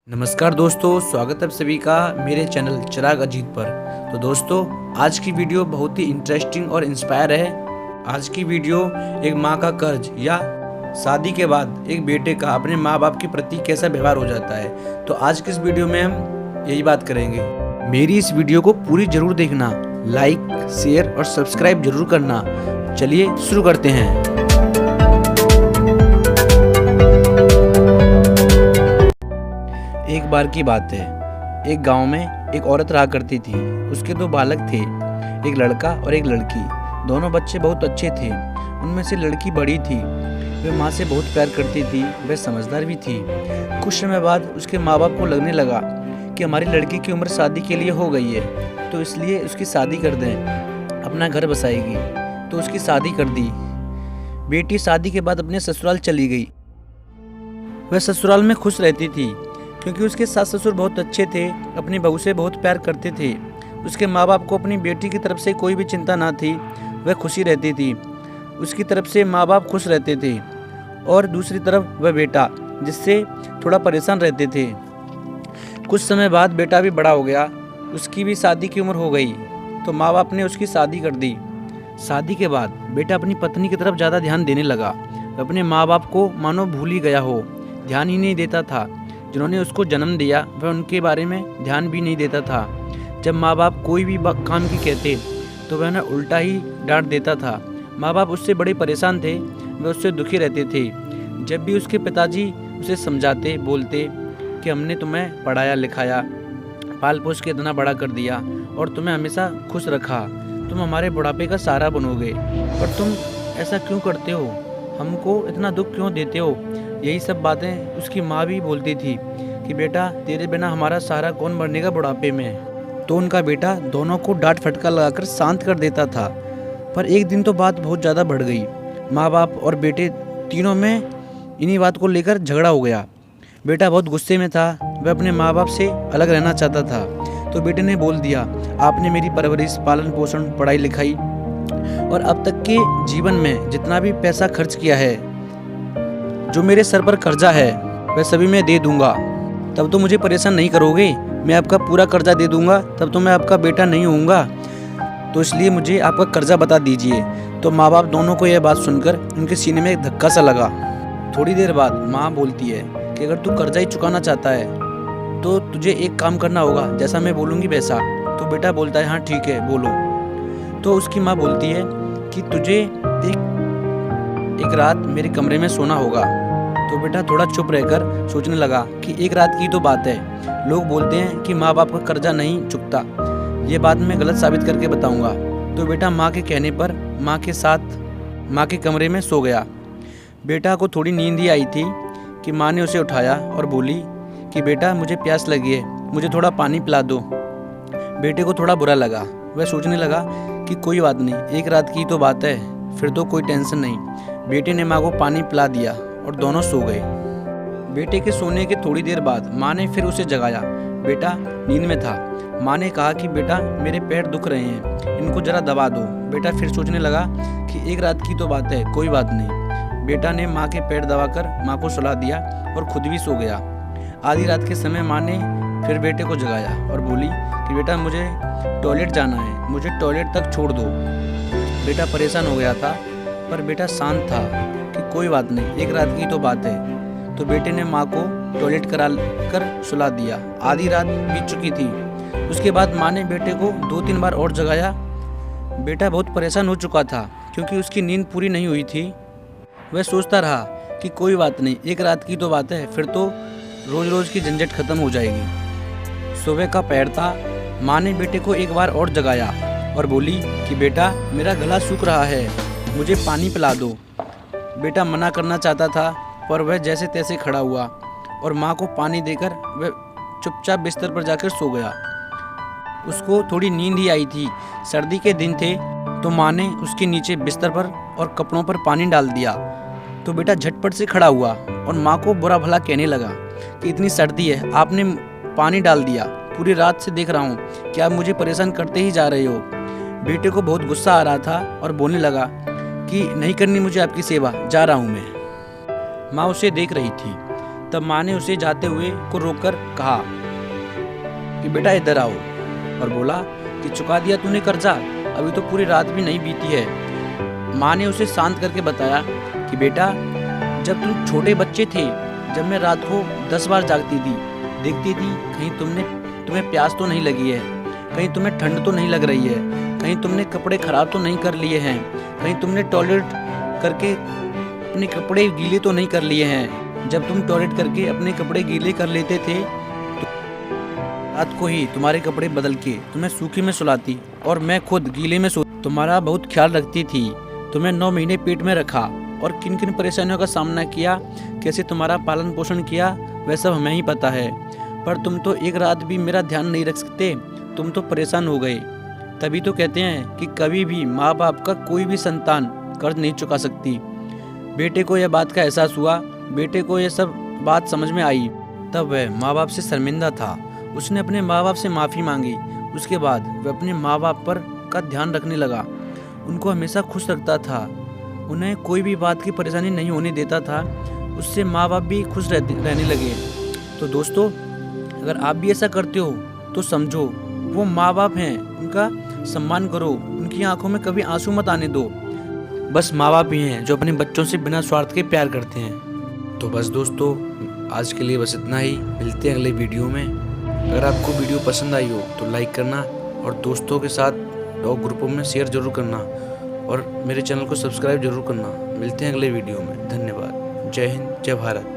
नमस्कार दोस्तों, स्वागत है आप सभी का मेरे चैनल चिराग अजीत पर। तो दोस्तों, आज की वीडियो बहुत ही इंटरेस्टिंग और इंस्पायर है। आज की वीडियो एक माँ का कर्ज या शादी के बाद एक बेटे का अपने माँ बाप के प्रति कैसा व्यवहार हो जाता है। तो आज की इस वीडियो में हम यही बात करेंगे। मेरी इस वीडियो को पूरी जरूर देखना, लाइक, शेयर और सब्सक्राइब जरूर करना। चलिए शुरू करते हैं। एक बार की बात है, एक गांव में एक औरत रहा करती थी। उसके दो बालक थे, एक लड़का और एक लड़की। दोनों बच्चे बहुत अच्छे थे। उनमें से लड़की बड़ी थी, वह माँ से बहुत प्यार करती थी, वह समझदार भी थी। कुछ समय बाद उसके माँ बाप को लगने लगा कि हमारी लड़की की उम्र शादी के लिए हो गई है, तो इसलिए उसकी शादी कर दें, अपना घर बसाएगी। तो उसकी शादी कर दी। बेटी शादी के बाद अपने ससुराल चली गई। वह ससुराल में खुश रहती थी क्योंकि उसके सास ससुर बहुत अच्छे थे, अपनी बहू से बहुत प्यार करते थे। उसके माँ बाप को अपनी बेटी की तरफ से कोई भी चिंता ना थी, वह खुशी रहती थी। उसकी तरफ से माँ बाप खुश रहते थे और दूसरी तरफ वह बेटा, जिससे थोड़ा परेशान रहते थे। कुछ समय बाद बेटा भी बड़ा हो गया, उसकी भी शादी की उम्र हो गई, तो माँ बाप ने उसकी शादी कर दी। शादी के बाद बेटा अपनी पत्नी की तरफ ज़्यादा ध्यान देने लगा। अपने माँ बाप को मानो भूल ही गया हो, ध्यान ही नहीं देता था। जिन्होंने उसको जन्म दिया वह उनके बारे में ध्यान भी नहीं देता था। जब माँ बाप कोई भी काम की कहते तो वह उन्हें उल्टा ही डांट देता था। माँ बाप उससे बड़े परेशान थे, वह उससे दुखी रहते थे। जब भी उसके पिताजी उसे समझाते, बोलते कि हमने तुम्हें पढ़ाया लिखाया, पाल पोस के इतना बड़ा कर दिया और तुम्हें हमेशा खुश रखा, तुम हमारे बुढ़ापे का सहारा बनोगे, और तुम ऐसा क्यों करते हो, हमको इतना दुख क्यों देते हो। यही सब बातें उसकी माँ भी बोलती थी कि बेटा, तेरे बिना हमारा सहारा कौन बनेगा बुढ़ापे में। तो उनका बेटा दोनों को डांट फटका लगाकर शांत कर देता था। पर एक दिन तो बात बहुत ज़्यादा बढ़ गई। माँ बाप और बेटे तीनों में इन्हीं बात को लेकर झगड़ा हो गया। बेटा बहुत गुस्से में था, वह अपने माँ बाप से अलग रहना चाहता था। तो बेटे ने बोल दिया, आपने मेरी परवरिश, पालन पोषण, पढ़ाई लिखाई और अब तक के जीवन में जितना भी पैसा खर्च किया है, जो मेरे सर पर कर्जा है, वह सभी मैं दे दूंगा। तब तो मुझे परेशान नहीं करोगे, मैं आपका पूरा कर्जा दे दूंगा, तब तो मैं आपका बेटा नहीं होऊंगा। तो इसलिए मुझे आपका कर्जा बता दीजिए। तो माँ बाप दोनों को यह बात सुनकर उनके सीने में एक धक्का सा लगा। थोड़ी देर बाद माँ बोलती है कि अगर तू कर्जा ही चुकाना चाहता है तो तुझे एक काम करना होगा, जैसा मैं बोलूँगी वैसा। तो बेटा बोलता है, हाँ ठीक है, बोलो। तो उसकी माँ बोलती है कि तुझे एक रात मेरे कमरे में सोना होगा। तो बेटा थोड़ा चुप रहकर सोचने लगा कि एक रात की तो बात है, लोग बोलते हैं कि माँ बाप का कर्जा नहीं चुकता, ये बात मैं गलत साबित करके बताऊंगा। तो बेटा माँ के कहने पर माँ के साथ माँ के कमरे में सो गया। बेटा को थोड़ी नींद ही आई थी कि माँ ने उसे उठाया और बोली कि बेटा, मुझे प्यास लगी है, मुझे थोड़ा पानी पिला दो। बेटे को थोड़ा बुरा लगा, वह सोचने लगा कि कोई बात नहीं, एक रात की तो बात है, फिर तो कोई टेंशन नहीं। बेटे ने माँ को पानी पिला दिया और दोनों सो गए। बेटे के सोने के थोड़ी देर बाद माँ ने फिर उसे जगाया। बेटा नींद में था। माँ ने कहा कि बेटा, मेरे पैर दुख रहे हैं, इनको जरा दबा दो। बेटा फिर सोचने लगा कि एक रात की तो बात है, कोई बात नहीं। बेटा ने माँ के पैर दबाकर माँ को सुला दिया और खुद भी सो गया। आधी रात के समय माँ ने फिर बेटे को जगाया और बोली कि बेटा, मुझे टॉयलेट जाना है, मुझे टॉयलेट तक छोड़ दो। बेटा परेशान हो गया था, पर बेटा शांत था कि कोई बात नहीं, एक रात की तो बात है। तो बेटे ने माँ को टॉयलेट करा कर सुला दिया। आधी रात बीत चुकी थी। उसके बाद माँ ने बेटे को 2-3 बार और जगाया। बेटा बहुत परेशान हो चुका था क्योंकि उसकी नींद पूरी नहीं हुई थी। वह सोचता रहा कि कोई बात नहीं, एक रात की तो बात है, फिर तो रोज़ रोज़ की झंझट खत्म हो जाएगी। सुबह का पहर था। माँ ने बेटे को एक बार और जगाया और बोली कि बेटा, मेरा गला सूख रहा है, मुझे पानी पिला दो। बेटा मना करना चाहता था, पर वह जैसे तैसे खड़ा हुआ और माँ को पानी देकर वह चुपचाप बिस्तर पर जाकर सो गया। उसको थोड़ी नींद ही आई थी। सर्दी के दिन थे, तो माँ ने उसके नीचे बिस्तर पर और कपड़ों पर पानी डाल दिया। तो बेटा झटपट से खड़ा हुआ और माँ को बुरा भला कहने लगा कि इतनी सर्दी है, आपने पानी डाल दिया, पूरी रात से देख रहा हूँ कि आप मुझे परेशान करते ही जा रहे हो। बेटे को बहुत गुस्सा आ रहा था और बोलने लगा कि नहीं करनी मुझे आपकी सेवा, जा रहा हूँ मैं। माँ उसे देख रही थी। तब माँ ने उसे जाते हुए को रोककर कहा कि बेटा इधर आओ, और बोला कि चुका दिया तूने कर्जा, अभी तो पूरी रात भी नहीं बीती है। माँ ने उसे शांत करके बताया कि बेटा, जब तुम छोटे बच्चे थे, जब मैं रात को 10 बार जागती थी, देखती थी कहीं तुम्हें प्यास तो नहीं लगी है, कहीं तुम्हें ठंड तो नहीं लग रही है, कहीं तुमने कपड़े खराब तो नहीं कर लिए हैं, कहीं तुमने टॉयलेट करके अपने कपड़े गीले तो नहीं कर लिए हैं। जब तुम टॉयलेट करके अपने कपड़े गीले कर लेते थे तो रात को ही तुम्हारे कपड़े बदल के तुम्हें सूखे में सुलाती और मैं खुद गीले में तुम्हारा बहुत ख्याल रखती थी। तुम्हें 9 महीने पेट में रखा और किन किन परेशानियों का सामना किया, कैसे तुम्हारा पालन पोषण किया, वह सब हमें ही पता है। पर तुम तो एक रात भी मेरा ध्यान नहीं रख सकते, तुम तो परेशान हो गए। तभी तो कहते हैं कि कभी भी माँ बाप का कोई भी संतान कर्ज नहीं चुका सकती। बेटे को यह बात का एहसास हुआ, बेटे को यह सब बात समझ में आई। तब वह माँ बाप से शर्मिंदा था। उसने अपने माँ बाप से माफ़ी मांगी। उसके बाद वह अपने माँ बाप पर का ध्यान रखने लगा, उनको हमेशा खुश रखता था, उन्हें कोई भी बात की परेशानी नहीं होने देता था। उससे माँ बाप भी खुश रहने लगे। तो दोस्तों, अगर आप भी ऐसा करते हो तो समझो वो माँ बाप हैं, उनका सम्मान करो, उनकी आंखों में कभी आंसू मत आने दो। बस माँ बाप ही हैं जो अपने बच्चों से बिना स्वार्थ के प्यार करते हैं। तो बस दोस्तों, आज के लिए बस इतना ही। मिलते हैं अगले वीडियो में। अगर आपको वीडियो पसंद आई हो तो लाइक करना और दोस्तों के साथ डॉग ग्रुपों में शेयर जरूर करना और मेरे चैनल को सब्सक्राइब जरूर करना। मिलते हैं अगले वीडियो में। धन्यवाद। जय हिंद, जय भारत।